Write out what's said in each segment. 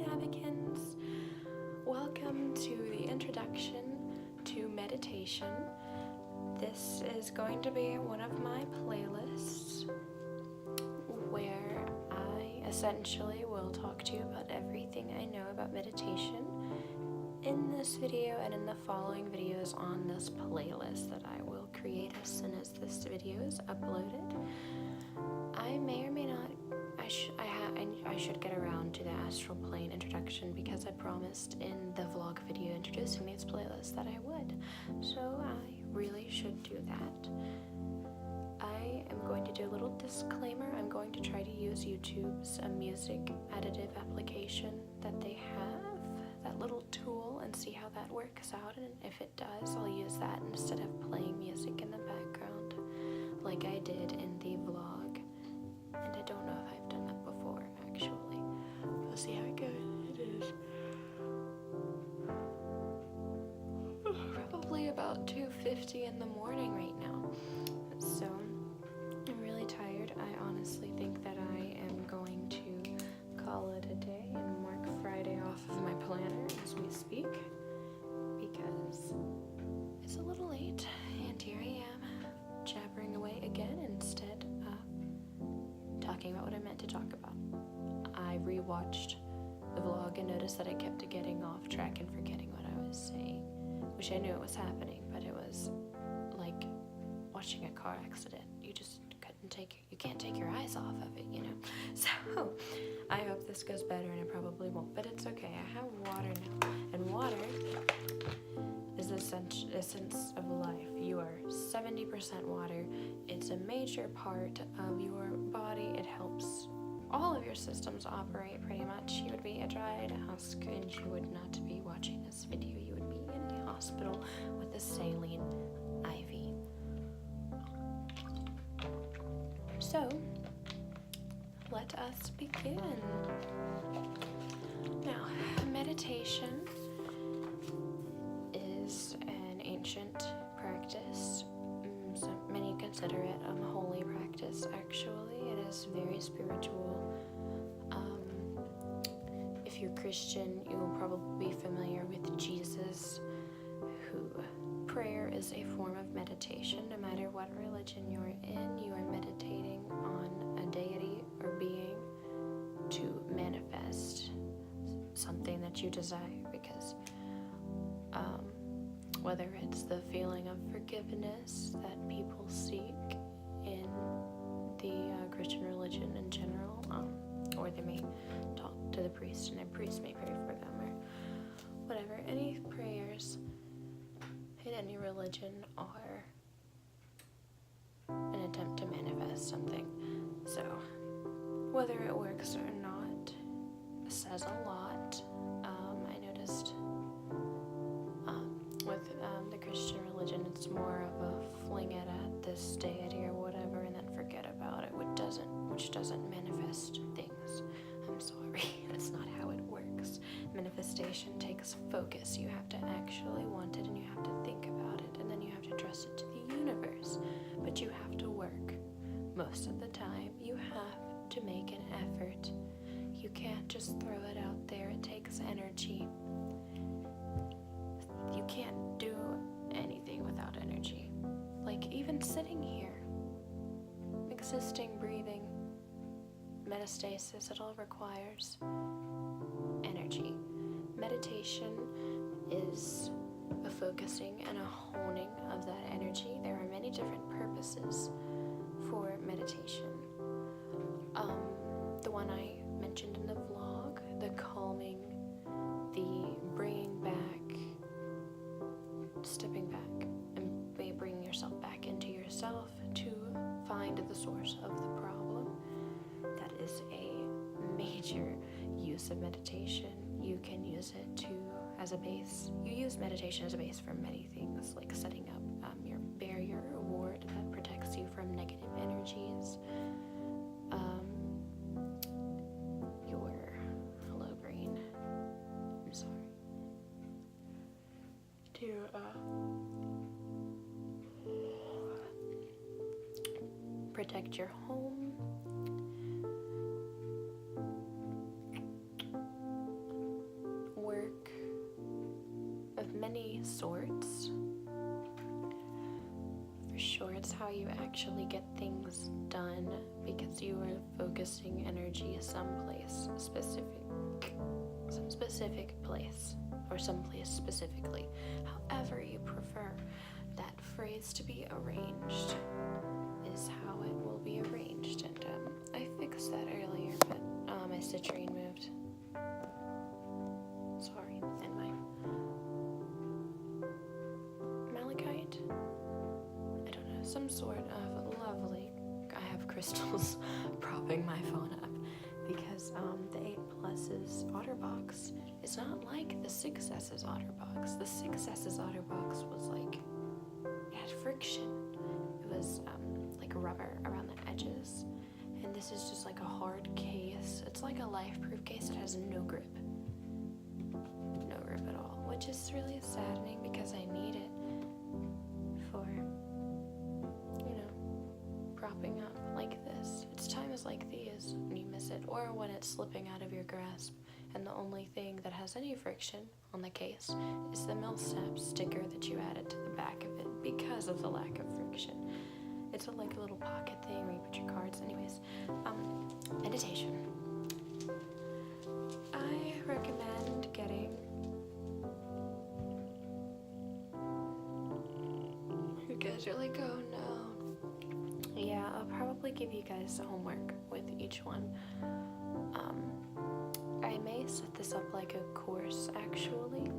Nabikins! Welcome to the introduction to meditation. This is going to be one of my playlists where I essentially will talk to you about everything I know about meditation in this video and in the following videos on this playlist that I will create as soon as this video is uploaded. I may or may not, I should get around to the astral plane introduction because I promised in the vlog video introducing these playlists that I would. So I really should do that. I am going to do a little disclaimer. I'm going to try to use YouTube's music additive application that they have, that little tool, and see how that works out. And if it does, I'll use that instead of playing music in the background like I did in the vlog. And I don't know if I've done that before, actually. We'll see how it goes. It is probably about 2:50 in the morning right now. So I'm really tired. I honestly think that I am going to call it a day and mark Friday off of my planner as we speak because it's a little late and here I am jabbering away again instead of talking about what I meant to talk about. I rewatched the vlog and noticed that I kept getting off track and forgetting what I was saying, which I knew it was happening, but it was like watching a car accident. You can't take your eyes off of it, you know? So I hope this goes better, and it probably won't, but it's okay. I have water now, and water is the essence of life. You are 70% water. It's a major part of your body. It helps all of your systems operate pretty much. You would be a dried husk, and you would not be watching this video. You would be in the hospital with a saline IV. So, let us begin. Now, meditation is an ancient practice. So many consider it a holy practice, actually. It is very spiritual. If you're Christian, you will probably be familiar with Jesus, who prayer is a form of meditation. No matter what religion you're in, you are meditating on a deity or being to manifest something that you desire, because whether it's the feeling of forgiveness that people seek in the Christian religion in general, or they may talk to the priest and a priest may pray for them, or whatever. Any prayers in any religion are an attempt to manifest something. So whether it works or not says a lot. I noticed with the Christian religion, it's more of a fling it at this deity or whatever and then forget about it, which doesn't manifest things. I'm sorry, that's not how it works. Manifestation takes focus. You have to actually want it, and you have to think about it, and then you have to trust it to the universe. But you have to work. Most of the time, you have to make an effort. You can't just throw it out there. It takes energy. You can't do anything without energy. Like even sitting here, existing, breathing, metastasis, it all requires energy. Meditation is a focusing and a honing of that energy. There are many different purposes for meditation. The one I mentioned in the vlog, the calming, the bringing back, stepping back, and bringing yourself back into yourself to find the source of the problem. That is a major use of meditation. You can use it as a base. You use meditation as a base for many things, like setting up your barrier or ward that protects you from negative energies. Hello, Green. I'm sorry. To protect your home. sorts. For sure, it's how you actually get things done because you are focusing energy some specific place, or someplace specifically. However you prefer that phrase to be arranged is how it will be arranged. And I fixed that earlier, but my citrine moved. Sorry, and my malachite. I don't know, some sort of lovely. I have crystals propping my phone up because the 8Plus's OtterBox is not like the 6S's OtterBox. The 6S's OtterBox was like, it had friction. It was like rubber around the edges. And this is just like a hard case. It's like a life-proof case. It has no grip. No grip at all, which is really saddening because I need it for, propping up like this. It's times like these when you miss it, or when it's slipping out of your grasp and the only thing that has any friction on the case is the Millsap sticker that you added to the back of it because of the lack of friction. It's like a little pocket thing where you put your cards. Anyways, meditation. I recommend getting, you guys are like, oh no. Yeah, I'll probably give you guys homework with each one. I may set this up like a course actually,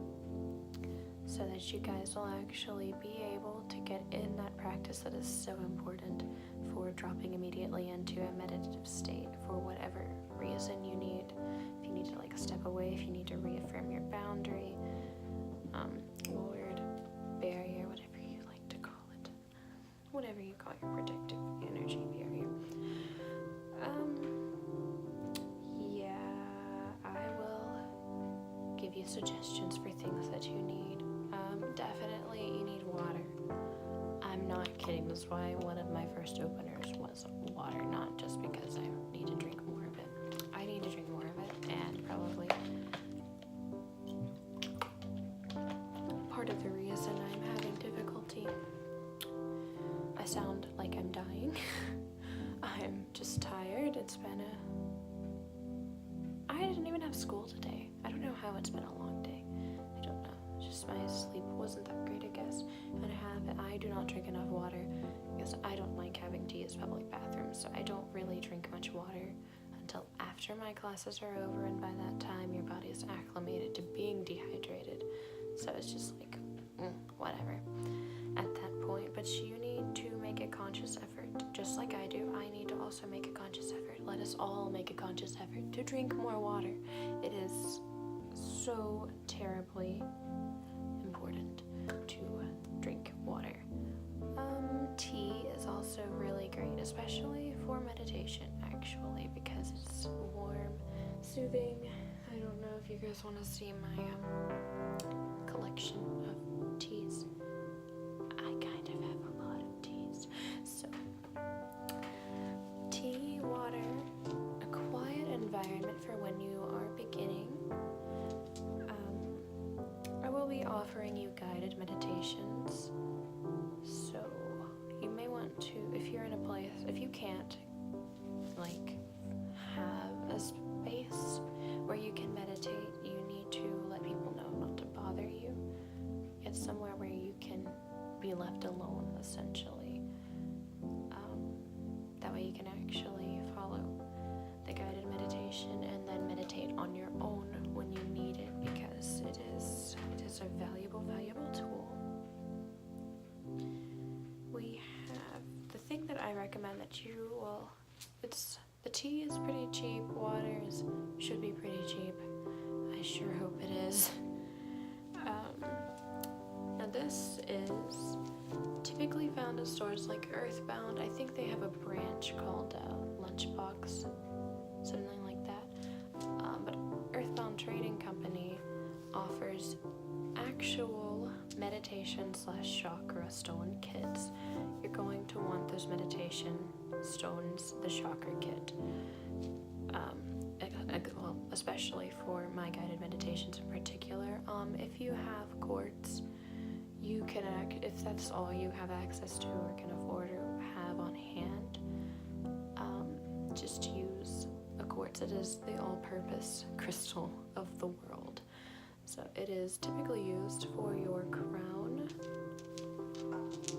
so that you guys will actually be able to get in that practice that is so important for dropping immediately into a meditative state for whatever reason you need. If you need to like step away, if you need to reaffirm your boundary, ward, barrier, whatever you like to call it, whatever you call your protective energy barrier. I will give you suggestions for things that you need. Definitely you need water. I'm not kidding. That's why one of my first openers was water, not just because I need to drink more of it. I need to drink more of it, and probably part of the reason I'm having difficulty. I sound like I'm dying. I'm just tired. I didn't even have school today. I don't know how. It's been a long day. I don't know. Just my sleep wasn't that great, I guess. And I do not drink enough water because I don't like having to use public bathrooms, so I don't really drink much water until after my classes are over, and by that time your body is acclimated to being dehydrated. So it's just like, whatever at that point. But you need to make a conscious effort, just like I do. I need to also make a conscious effort. Let us all make a conscious effort to drink more water. It is so terribly important to drink water. Tea is also really great, especially for meditation, actually, because it's warm, soothing. I don't know if you guys want to see my collection of teas. I kind of have a lot of teas. So, tea, water, a quiet environment for when you are beginning. I will be offering you guided meditations, so you may want to, if you're in a place, if you can't, like, have a space where you can meditate, you need to let people know not to bother you. Get somewhere where you can be left alone, essentially. That way you can actually follow the guided meditation and then meditate on your own when you need it, because it is a valuable tool. We have the thing that I recommend that you will, the tea is pretty cheap, water should be pretty cheap. I sure hope it is. Now this is typically found at stores like Earthbound. I think they have a branch called Lunchbox, something like that. But Earthbound Trading Company offers actual meditation/chakra stone kits. You're going to want those meditation stones, the chakra kit. Well, especially for my guided meditations in particular. If you have quartz, you can, if that's all you have access to or can afford or have on hand, just use a quartz. It is the all-purpose crystal of the world. So it is typically used for your crown.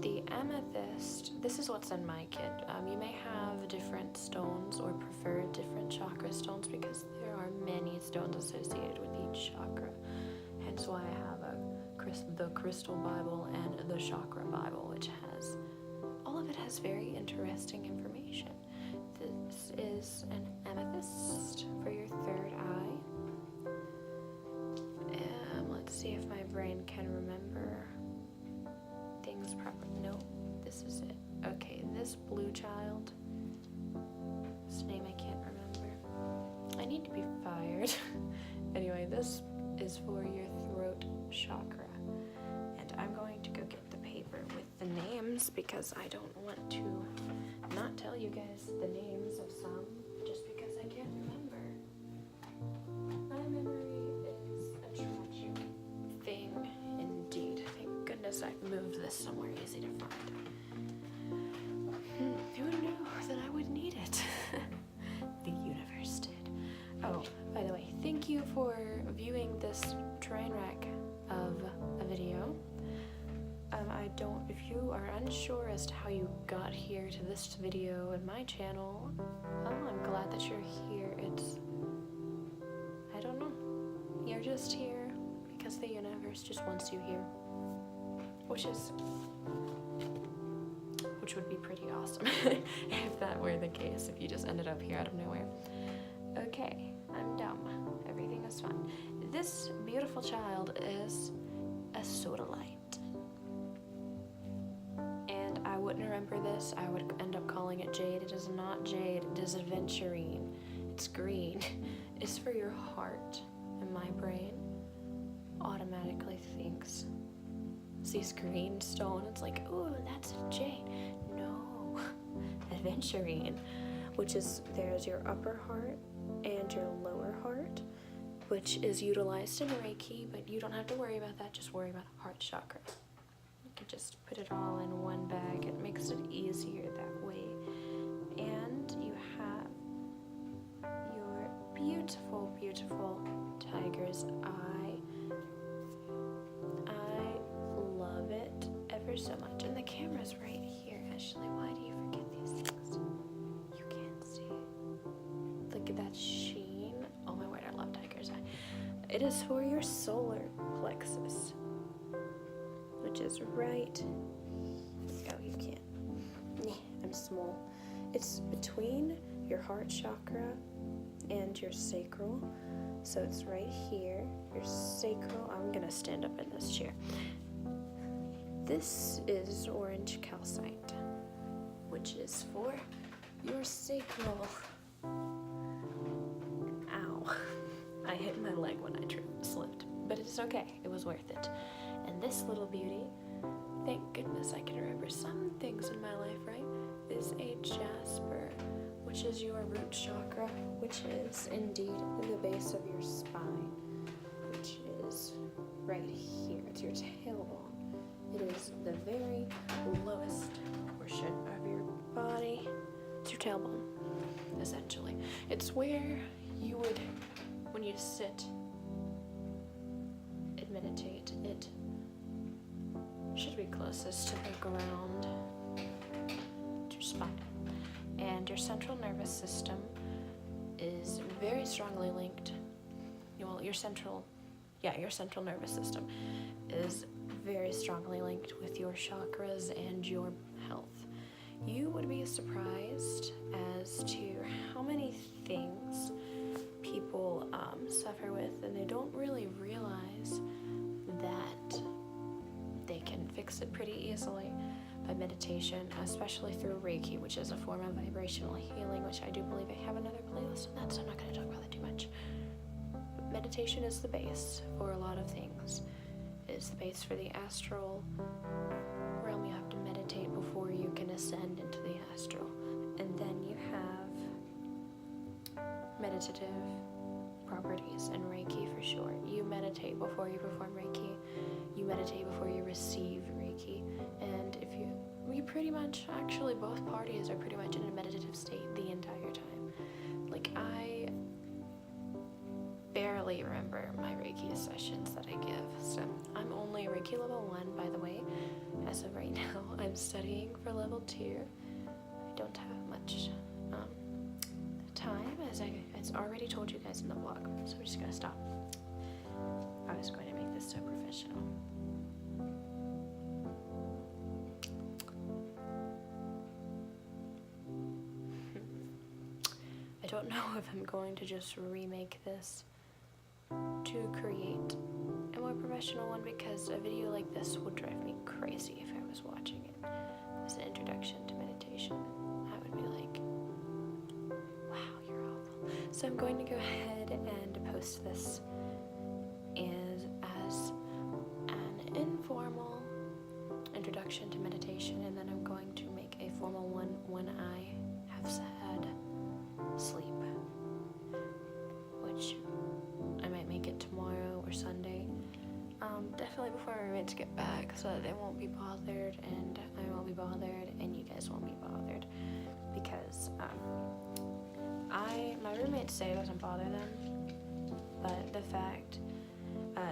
The amethyst, this is what's in my kit. You may have different stones or prefer different chakra stones because there are many stones associated with each chakra. Hence why I have the Crystal Bible and the Chakra Bible, which has, all of it has very interesting information. This is an amethyst for your third eye. Let's see if my brain can remember things properly. No, this is it. Okay, this blue child, whose name I can't remember. I need to be fired. Anyway, this is for your throat chakra. And I'm going to go get the paper with the names because I don't want to not tell you guys the names of some just because I can't remember. My memory is a tragic thing indeed. Thank goodness I've moved this somewhere easy to find. Who knew that I would need it? The universe did. Oh, by the way, thank you for viewing this train wreck of a video. If you are unsure as to how you got here to this video in my channel, well, I'm glad that you're here. I don't know. You're just here because the universe just wants you here. Which would be pretty awesome if that were the case, if you just ended up here out of nowhere. Okay, I'm dumb. Everything is fine. This beautiful child is a sodalite. And I wouldn't remember this. I would end up calling it jade. It is not jade. It is aventurine. It's green. It's for your heart. And my brain automatically thinks, sees green stone. It's like, ooh, that's a jade. No, aventurine, which is, there's your upper heart and your lower heart, which is utilized in Reiki, but you don't have to worry about that. Just worry about heart chakra. You can just put it all in one bag. It makes it easier that way. And you have your beautiful, beautiful tiger's eye. I love it ever so much. And the camera's right here, Ashley. Why do you forget these things? You can't see it. Look at that sheen. Oh my word, I love tiger's eye. It is for your solar plexus, which is right. Oh, you can't. I'm small. It's between your heart chakra and your sacral. So it's right here. Your sacral. I'm gonna stand up in this chair. This is orange calcite, which is for your sacral. Ow. I hit my leg when I slipped, but it's okay. It was worth it. And this little beauty, thank goodness I can remember some things in my life, right? Is a jasper, which is your root chakra, which is indeed the base of your spine, which is right here. It's your tailbone. It is the very lowest portion of your body. It's your tailbone, essentially. It's where you would, when you sit and meditate, it should be closest to the ground, to your spine. And your central nervous system is very strongly linked. Well, your central nervous system is very strongly linked with your chakras and your health. You would be surprised as to how many things people suffer with, and they don't really realize that they can fix it pretty easily by meditation, especially through Reiki, which is a form of vibrational healing, which I do believe I have another playlist on that, so I'm not going to talk about that too much. But meditation is the base for a lot of things. It is the base for the astral realm. You have to meditate before you can ascend into the astral. And then you have meditative properties and Reiki for sure. You meditate before you perform Reiki. you meditate before you receive Reiki. And we pretty much, actually both parties are pretty much in a meditative state the entire time. Like, I barely remember my Reiki sessions that I give. So I'm only Reiki level 1, by the way. As of right now, I'm studying for level 2. I don't have much time, as it's already told you guys in the vlog. So we're just gonna stop. I was going to make this so professional. I don't know if I'm going to just remake this to create a more professional one, because a video like this would drive me crazy if I was watching it as an introduction to meditation. I would be like, wow, you're awful. So I'm going to go ahead and post this as an informal introduction to meditation, and then I'm going to make a formal one when I have had sleep, which I might make it tomorrow or Sunday. Definitely before my roommates get back, so that they won't be bothered and I won't be bothered and you guys won't be bothered, because my roommates say it doesn't bother them, but the fact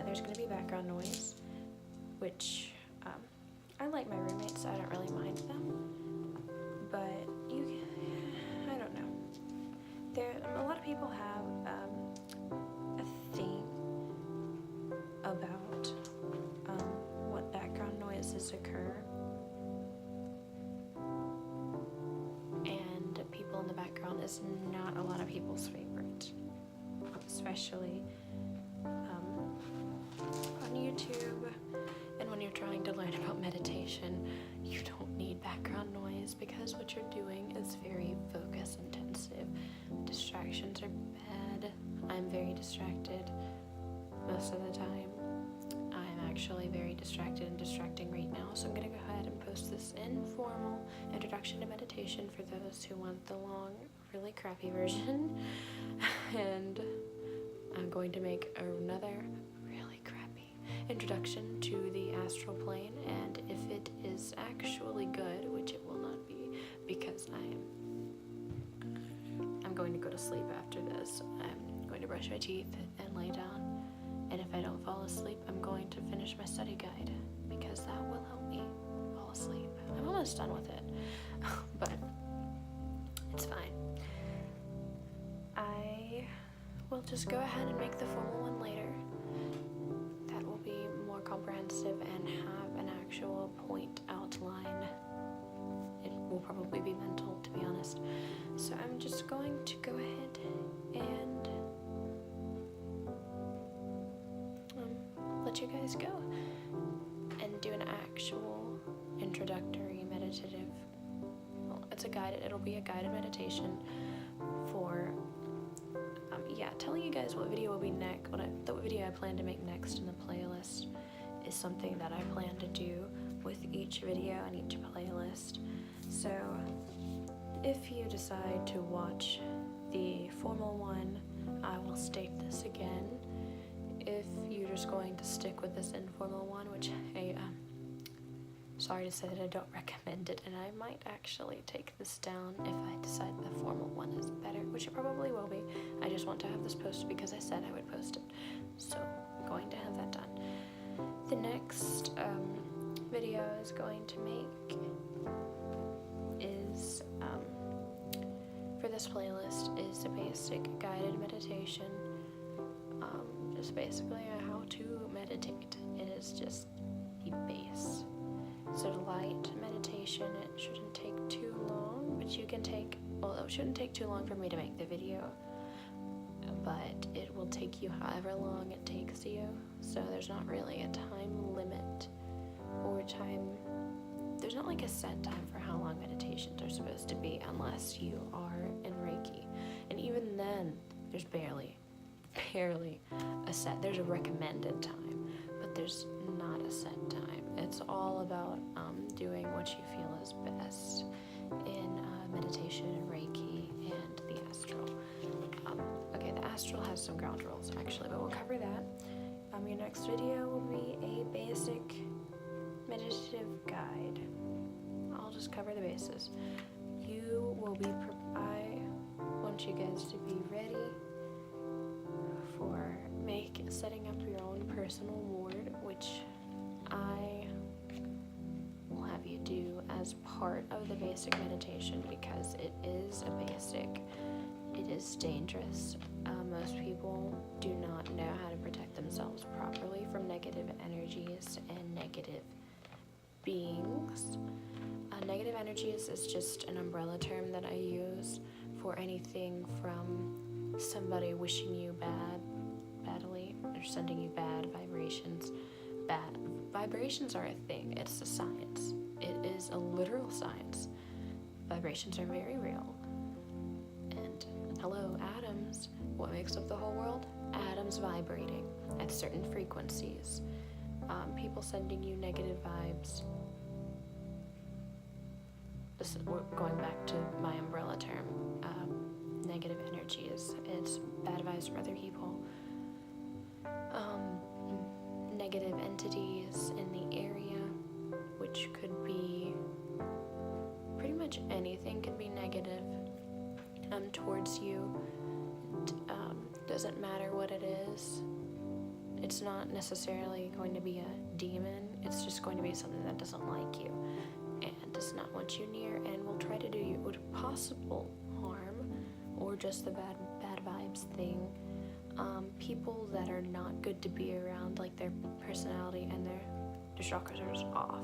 there's going to be background noise, which I like my roommates, so I don't really mind them, but I don't know. A lot of people have a thing about what background noises occur, and people in the background is not a lot of people's favorite, especially on YouTube. And when you're trying to learn about meditation, you don't need background noise, because what you're doing is very focus intensive. Distractions are bad. I'm very distracted most of the time. I'm actually very distracted and distracting right now, so I'm going to go ahead and post this informal introduction to meditation for those who want the long, really crappy version. And I'm going to make another really crappy introduction to the astral plane, and if it is actually good, which it will not be, because I'm going to go to sleep after this. I'm going to brush my teeth and lay down, and if I don't fall asleep, I'm going to finish my study guide, because that will help me fall asleep. I'm almost done with it, but it's fine. I will just go ahead and make the formal one later. That will be more comprehensive and have an actual point outline. It will probably be mental, to be honest. So I'm just going to go ahead and let you guys go and do an actual introductory meditative. Well, it'll be a guided meditation for telling you guys what video will be next. The video I plan to make next in the playlist is something that I plan to do with each video and each playlist. So if you decide to watch the formal one, I will state this again. If you're just going to stick with this informal one, which sorry to say that I don't recommend it, and I might actually take this down if I decide the formal one is better, which it probably will be. I just want to have this posted because I said I would post it, so I'm going to have that done. The next video I was going to make is for this playlist is a basic guided meditation, just basically how to meditate. It is just the base. So light meditation, it shouldn't take too long, but you can take, well, it shouldn't take too long for me to make the video, but it will take you however long it takes you. So there's not really a time limit or there's not like a set time for how long meditations are supposed to be, unless you are in Reiki. And even then, there's barely there's a recommended time, but there's not a set time. It's all about doing what you feel is best in meditation and Reiki and the astral. Okay, the astral has some ground rules actually, but we'll cover that. next video will be a basic meditative guide. I'll just cover the bases. I want you guys to be ready for setting up your own personal ward, which I will have you do as part of the basic meditation because it is a basic. It is dangerous. Most people do not know how to protect themselves properly from negative energies and negative beings. Negative energies is just an umbrella term that I use for anything from somebody wishing you badly, or sending you bad vibrations. Bad vibrations are a thing. It's a science. It is a literal science. Vibrations are very real. And hello, atoms. What makes up the whole world? Atoms vibrating at certain frequencies. People sending you negative vibes. We're going back to my umbrella term. Negative energies. It's bad vibes from other people. Negative entities in the area, which could be pretty much anything can be negative towards you. Doesn't matter what it is. It's not necessarily going to be a demon. It's just going to be something that doesn't like you and does not want you near and will try to do you possible harm or just the bad vibes thing. People that are not good to be around, like their personality and their chakras are off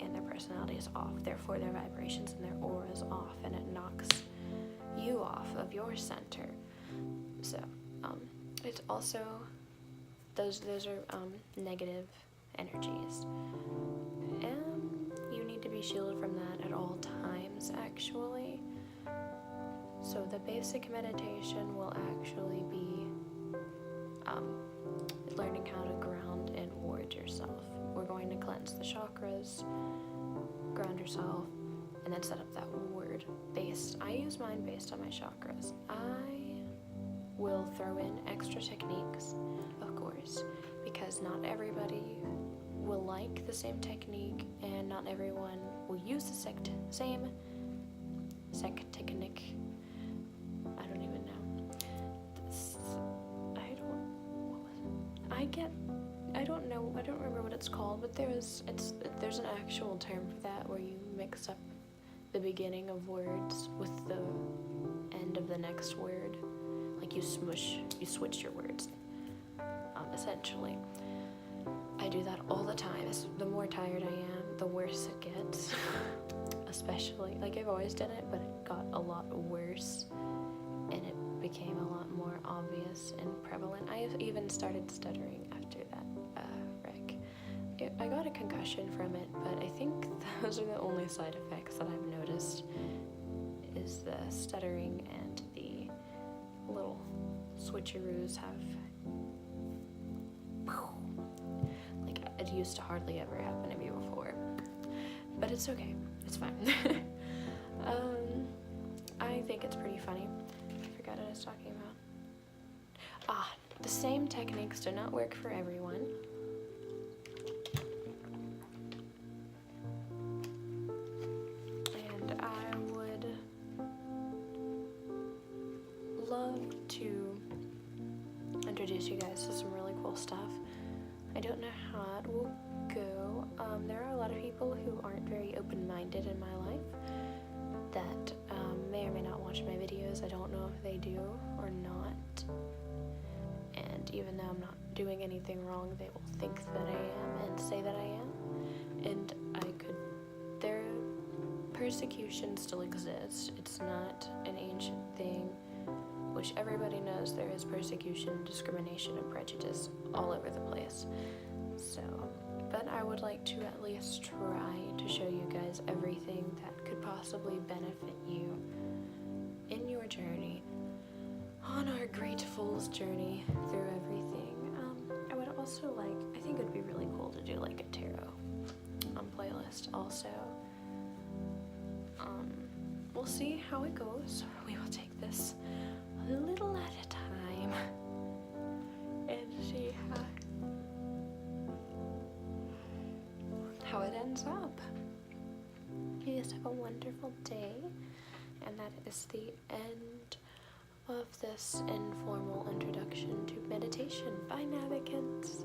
and their personality is off, therefore their vibrations and their aura is off, and it knocks you off of your center. So it's also those are negative energies, and you need to be shielded from that at all times, actually. So the basic meditation will actually be learning how to ground and ward yourself. We're going to cleanse the chakras, ground yourself, and then set up that ward I use mine based on my chakras. I will throw in extra techniques, of course, because not everybody will like the same technique and not everyone will use the same technique. I don't remember what it's called, but there's an actual term for that where you mix up the beginning of words with the end of the next word. Like you switch your words, essentially. I do that all the time. The more tired I am, the worse it gets. Especially, like I've always done it, but it got a lot worse and it became a lot more obvious and prevalent. I have even started stuttering after that wreck. I got a concussion from it, but I think those are the only side effects that I've noticed, is the stuttering and the little switcheroos have, like, it used to hardly ever happen to me before. But it's okay, it's fine. I think it's pretty funny. I forgot what I was talking about. The same techniques do not work for everyone. And I would love to introduce you guys to some really cool stuff. I don't know how it will go. There are a lot of people who aren't very open-minded in my life that may or may not watch my videos. I don't know if they do or not. And even though I'm not doing anything wrong, they will think that I am and say that I am. And their persecution still exists. It's not an ancient thing, which everybody knows there is persecution, discrimination, and prejudice all over the place. So, but I would like to at least try to show you guys everything that could possibly benefit you in your journey, on our great fool's journey through everything. I would also I think it would be really cool to do like a tarot playlist also. We'll see how it goes. We will take this a little at a time and see how it ends up. You guys have a wonderful day, and that is the end of this informal introduction to meditation. Bye, Nadia kids.